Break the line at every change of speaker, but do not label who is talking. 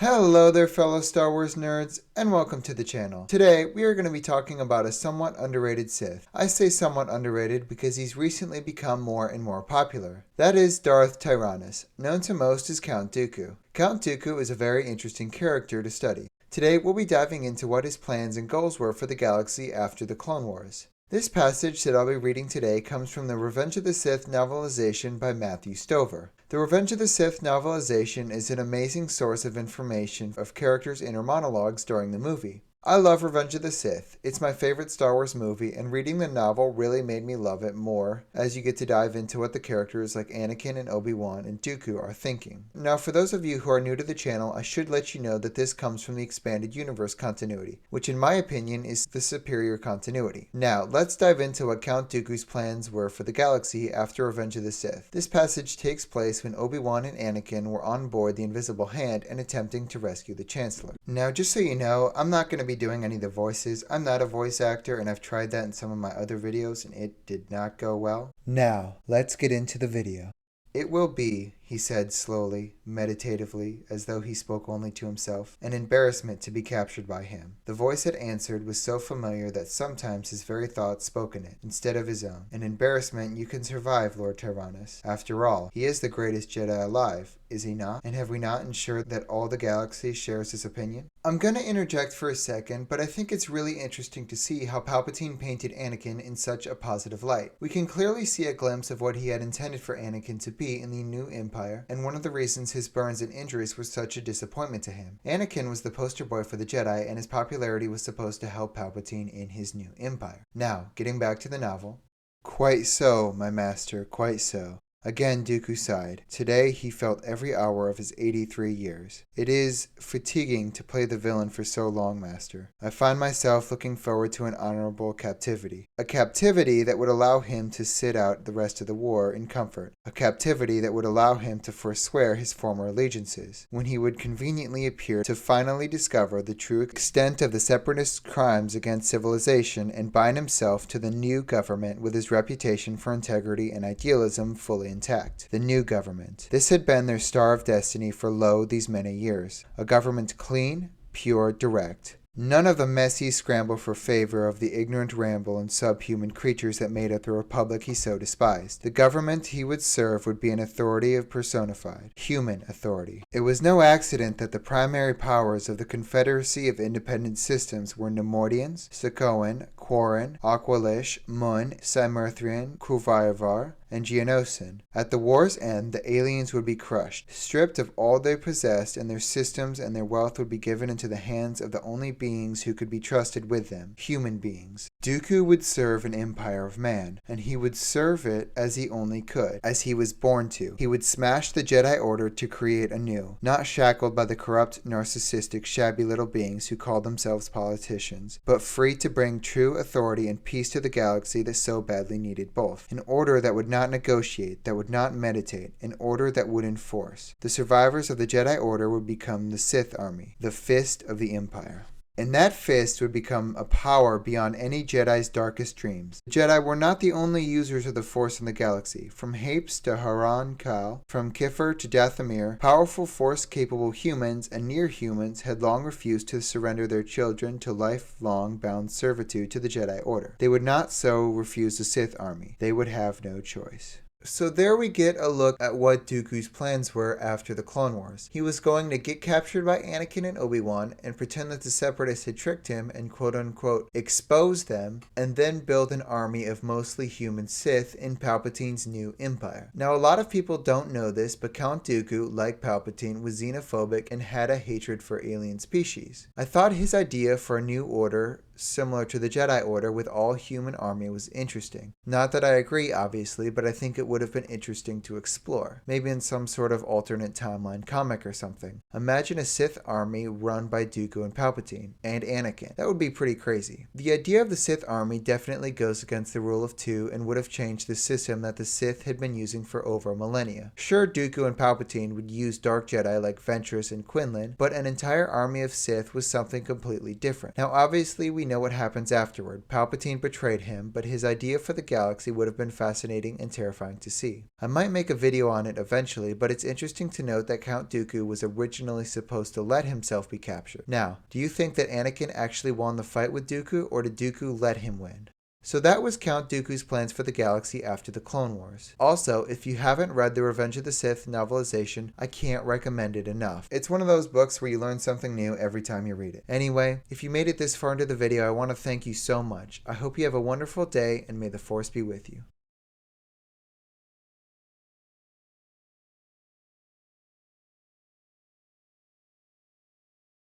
Hello there fellow Star Wars nerds, and welcome to the channel. Today, we are going to be talking about a somewhat underrated Sith. I say somewhat underrated because he's recently become more and more popular. That is Darth Tyrannus, known to most as Count Dooku. Count Dooku is a very interesting character to study. Today, we'll be diving into what his plans and goals were for the galaxy after the Clone Wars. This passage that I'll be reading today comes from the Revenge of the Sith novelization by Mathew. The Revenge of the Sith novelization is an amazing source of information of characters' inner monologues during the movie. I love Revenge of the Sith. It's my favorite Star Wars movie, and reading the novel really made me love it more as you get to dive into what the characters like Anakin and Obi-Wan and Dooku are thinking. Now, for those of you who are new to the channel, I should let you know that this comes from the Expanded Universe continuity, which in my opinion is the superior continuity. Now, let's dive into what Count Dooku's plans were for the galaxy after Revenge of the Sith. This passage takes place when Obi-Wan and Anakin were on board the Invisible Hand and attempting to rescue the Chancellor. Now, just so you know, I'm not going to be doing any of the voices. I'm not a voice actor, and I've tried that in some of my other videos and it did not go well. Now, let's get into the video. "It will be," he said slowly, meditatively, as though he spoke only to himself, "an embarrassment to be captured by him." The voice that answered was so familiar that sometimes his very thoughts spoke in it, instead of his own. "An embarrassment you can survive, Lord Tyrannus. After all, he is the greatest Jedi alive, is he not? And have we not ensured that all the galaxy shares his opinion?" I'm gonna interject for a second, but I think it's really interesting to see how Palpatine painted Anakin in such a positive light. We can clearly see a glimpse of what he had intended for Anakin to be in the new Empire, and one of the reasons his burns and injuries were such a disappointment to him. Anakin was the poster boy for the Jedi, and his popularity was supposed to help Palpatine in his new empire. Now, getting back to the novel. "Quite so, my master, quite so." Again, Dooku sighed. Today, he felt every hour of his 83 years. "It is fatiguing to play the villain for so long, master. I find myself looking forward to an honorable captivity. A captivity that would allow him to sit out the rest of the war in comfort. A captivity that would allow him to forswear his former allegiances, when he would conveniently appear to finally discover the true extent of the separatist crimes against civilization and bind himself to the new government with his reputation for integrity and idealism fully intact. The new government. This had been their star of destiny for lo these many years. A government clean, pure, direct. None of the messy scramble for favor of the ignorant ramble and subhuman creatures that made up the republic he so despised. The government he would serve would be an authority of personified, human authority. It was no accident that the primary powers of the Confederacy of Independent Systems were Nemoidians, Sokoan, Quarren, Aqualish, Mun, Cymerthrian, Kuvayavar, and Geonosin. At the war's end, the aliens would be crushed, stripped of all they possessed, and their systems and their wealth would be given into the hands of the only beings who could be trusted with them, human beings. Dooku would serve an empire of man, and he would serve it as he only could, as he was born to. He would smash the Jedi Order to create a new, not shackled by the corrupt, narcissistic, shabby little beings who called themselves politicians, but free to bring true authority and peace to the galaxy that so badly needed both. An order that would not negotiate, that would not meditate, an order that would enforce. The survivors of the Jedi Order would become the Sith army, the fist of the Empire. And that fist would become a power beyond any Jedi's darkest dreams. The Jedi were not the only users of the Force in the galaxy. From Hapes to Haran Kal, from Kiffer to Dathomir, powerful Force-capable humans and near-humans had long refused to surrender their children to lifelong bound servitude to the Jedi Order. They would not so refuse the Sith army. They would have no choice. So there we get a look at what Dooku's plans were after the Clone Wars. He was going to get captured by Anakin and Obi-Wan and pretend that the Separatists had tricked him and quote-unquote expose them, and then build an army of mostly human Sith in Palpatine's new empire. Now, a lot of people don't know this, but Count Dooku, like Palpatine, was xenophobic and had a hatred for alien species. I thought his idea for a new order similar to the Jedi Order with all human army was interesting. Not that I agree, obviously, but I think it would have been interesting to explore. Maybe in some sort of alternate timeline comic or something. Imagine a Sith army run by Dooku and Palpatine, and Anakin. That would be pretty crazy. The idea of the Sith army definitely goes against the rule of two and would have changed the system that the Sith had been using for over millennia. Sure, Dooku and Palpatine would use Dark Jedi like Ventress and Quinlan, but an entire army of Sith was something completely different. Now, obviously, we we know what happens afterward. Palpatine betrayed him, but his idea for the galaxy would have been fascinating and terrifying to see. I might make a video on it eventually, but it's interesting to note that Count Dooku was originally supposed to let himself be captured. Now, do you think that Anakin actually won the fight with Dooku, or did Dooku let him win? So that was Count Dooku's plans for the galaxy after the Clone Wars. Also, if you haven't read the Revenge of the Sith novelization, I can't recommend it enough. It's one of those books where you learn something new every time you read it. Anyway, if you made it this far into the video, I want to thank you so much. I hope you have a wonderful day, and may the Force be with you.